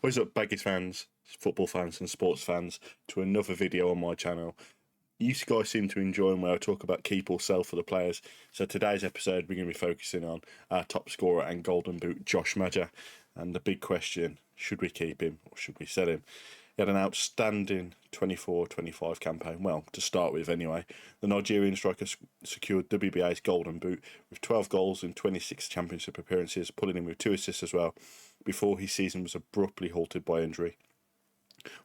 What is up, Baggies fans, football fans and sports fans, to another video on my channel. You guys seem to enjoy where I talk about keep or sell for the players. So today's episode we're going to be focusing on our top scorer and golden boot, Josh Maja. And the big question, should we keep him or should we sell him? He had an outstanding 24-25 campaign. Well, to start with anyway. The Nigerian striker secured WBA's golden boot with 12 goals in 26 championship appearances, pulling in with 2 assists as well, before his season was abruptly halted by injury.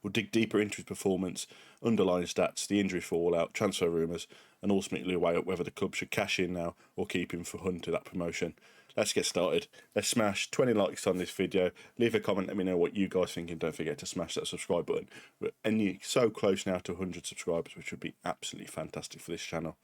We'll dig deeper into his performance, underlying stats, the injury fallout, transfer rumours, and ultimately weigh up whether the club should cash in now or keep him for Hunt to that promotion. Let's get started. Let's smash 20 likes on this video. Leave a comment, let me know what you guys think, and don't forget to smash that subscribe button. We're so close now to 100 subscribers, which would be absolutely fantastic for this channel.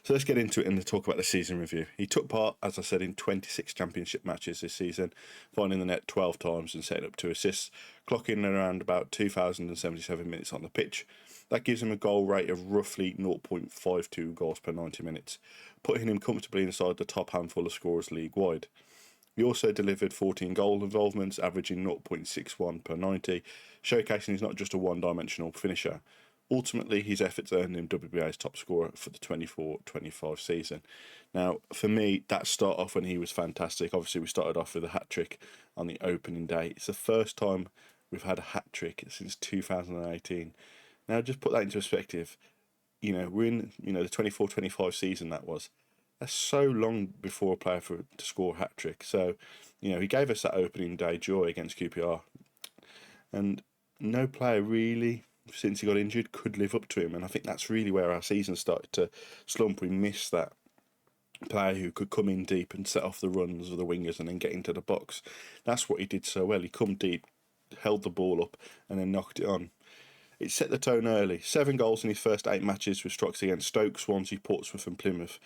So let's get into it and talk about the season review. He took part, as I said, in 26 championship matches this season, finding the net 12 times and setting up 2 assists, clocking around about 2,077 minutes on the pitch. That gives him a goal rate of roughly 0.52 goals per 90 minutes, putting him comfortably inside the top handful of scorers league-wide. He also delivered 14 goal involvements, averaging 0.61 per 90, showcasing he's not just a one-dimensional finisher. Ultimately, his efforts earned him WBA's top scorer for the 24-25 season. Now, for me, that start off when he was fantastic. Obviously, we started off with a hat-trick on the opening day. It's the first time we've had a hat-trick since 2018. Now, just put that into perspective. You know, we're in the 24-25 season that was. That's so long before a player to score a hat-trick. So, he gave us that opening day joy against QPR. And no player really, since he got injured, could live up to him, and I think that's really where our season started to slump. We missed that player who could come in deep and set off the runs of the wingers and then get into the box. That's what he did so well. He come deep, held the ball up, and then knocked it on. It set the tone early. 7 goals in his first 8 matches with strikes against Stoke, Swansea, Portsmouth and Plymouth,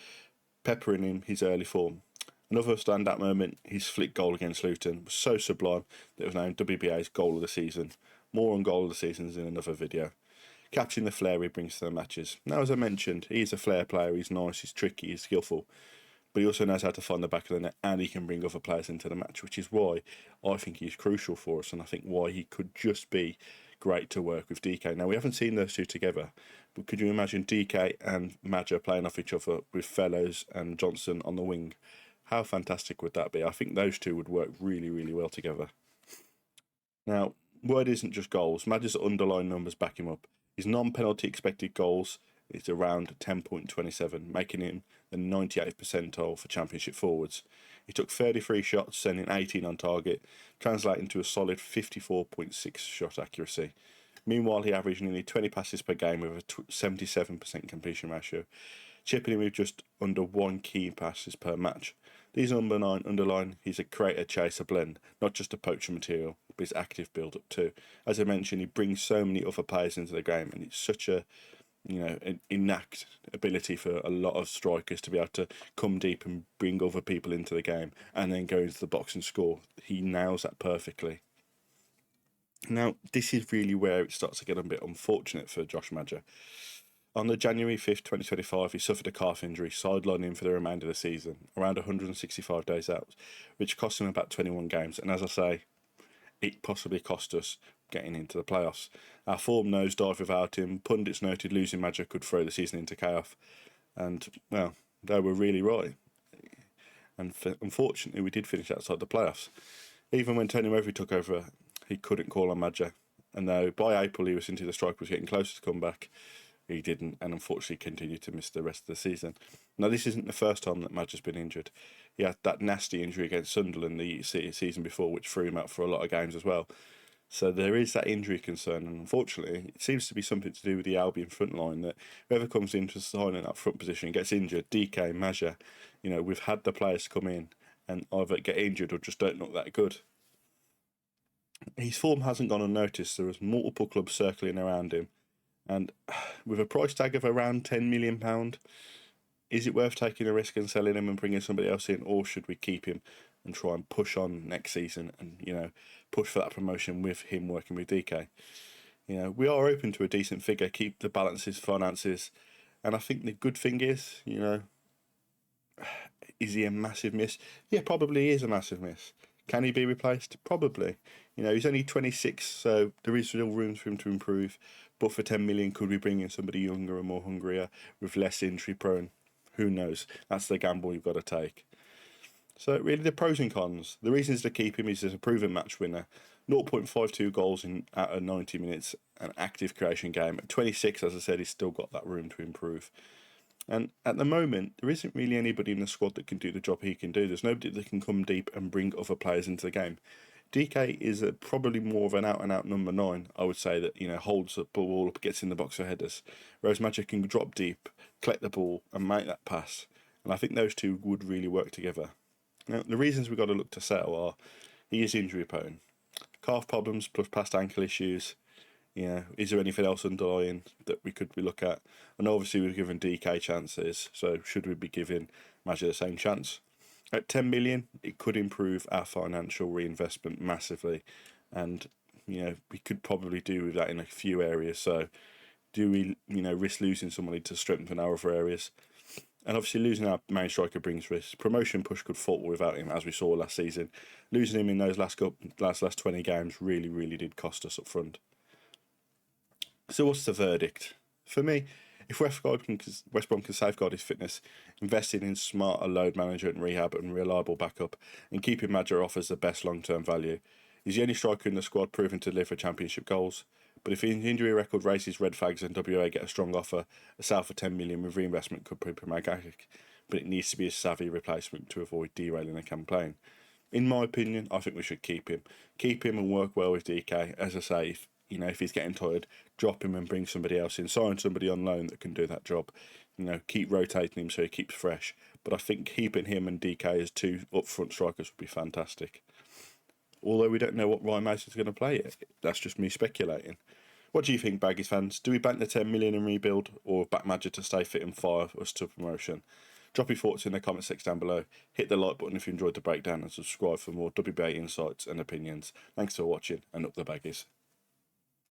peppering him his early form. Another standout moment, his flick goal against Luton, was so sublime that it was named WBA's goal of the season. More on goal of the seasons in another video. Capturing the flair he brings to the matches. Now, as I mentioned, he's a flair player. He's nice, he's tricky, he's skillful, but he also knows how to find the back of the net, and he can bring other players into the match, which is why I think he's crucial for us, and I think why he could just be great to work with DK. Now, we haven't seen those two together, but could you imagine DK and Maja playing off each other with Fellows and Johnson on the wing? How fantastic would that be? I think those two would work really, really well together. Now, word isn't just goals. Maja's underlying numbers back him up. His non-penalty expected goals is around 10.27, making him the 98th percentile for championship forwards. He took 33 shots, sending 18 on target, translating to a solid 54.6 shot accuracy. Meanwhile, he averaged nearly 20 passes per game with a 77% completion ratio, chipping him with just under 1 key passes per match. These underline he's a creator, chaser blend, not just a poacher material, but his active build-up too. As I mentioned, he brings so many other players into the game, and it's such a, an innate ability for a lot of strikers to be able to come deep and bring other people into the game and then go into the box and score. He nails that perfectly. Now, this is really where it starts to get a bit unfortunate for Josh Maja. On the January 5th, 2025, he suffered a calf injury, sidelining him for the remainder of the season, around 165 days out, which cost him about 21 games. And as I say, it possibly cost us getting into the playoffs. Our form nosedived without him. Pundits noted losing Maja could throw the season into chaos. And, well, they were really right. And unfortunately, we did finish outside the playoffs. Even when Tony Murphy took over, he couldn't call on Maja. And though by April he was into the strike, was getting closer to come back, he didn't, and unfortunately continued to miss the rest of the season. Now, this isn't the first time that Maja's been injured. He had that nasty injury against Sunderland the season before, which threw him out for a lot of games as well. So there is that injury concern, and unfortunately, it seems to be something to do with the Albion front line, that whoever comes in to sign in that front position gets injured. DK, Maja, we've had the players come in and either get injured or just don't look that good. His form hasn't gone unnoticed. There was multiple clubs circling around him. And with a price tag of around £10 million, is it worth taking a risk and selling him and bringing somebody else in, or should we keep him and try and push on next season and, push for that promotion with him working with DK? We are open to a decent figure, keep the balances, finances, and I think the good thing is, is he a massive miss? Yeah, probably is a massive miss. Can he be replaced? Probably. You know, he's only 26, so there is still room for him to improve. But for 10 million, could we bring in somebody younger and more hungrier with less injury prone? Who knows? That's the gamble you've got to take. So really, the pros and cons. The reasons to keep him is he's a proven match winner, 0.52 goals in out of 90 minutes, an active creation game. At 26, as I said, he's still got that room to improve. And at the moment, there isn't really anybody in the squad that can do the job he can do. There's nobody that can come deep and bring other players into the game. DK is probably more of an out-and-out number 9, I would say, that, you know, holds the ball up, gets in the box for headers. Whereas Maja can drop deep, collect the ball and make that pass. And I think those two would really work together. Now, the reasons we've got to look to sell are he is injury prone. Calf problems plus past ankle issues. You know, is there anything else underlying that we could look at? And obviously we've given DK chances, so should we be giving Maja the same chance? At 10 million, it could improve our financial reinvestment massively, and you know we could probably do with that in a few areas. So, do we, you know, risk losing somebody to strengthen our other areas? And obviously losing our main striker brings risk. Promotion push could falter without him, as we saw last season. Losing him in those last 20 games really did cost us up front. So what's the verdict? For me, if West Brom can safeguard his fitness, investing in smarter load management and rehab and reliable backup, and keeping Maja offers the best long-term value, he's the only striker in the squad proven to deliver championship goals. But if his injury record raises red flags and WA get a strong offer, a sale for 10 million with reinvestment could prove pragmatic. But it needs to be a savvy replacement to avoid derailing a campaign. In my opinion, I think we should keep him. Keep him and work well with DK. As I say, if he's getting tired, drop him and bring somebody else in. Sign somebody on loan that can do that job. You know, keep rotating him so he keeps fresh. But I think keeping him and DK as two up-front strikers would be fantastic. Although we don't know what Ryan Mason's going to play yet. That's just me speculating. What do you think, Baggies fans? Do we bank the 10 million and rebuild, or back Maja to stay fit and fire us to promotion? Drop your thoughts in the comment section down below. Hit the like button if you enjoyed the breakdown and subscribe for more WBA insights and opinions. Thanks for watching, and up the Baggies.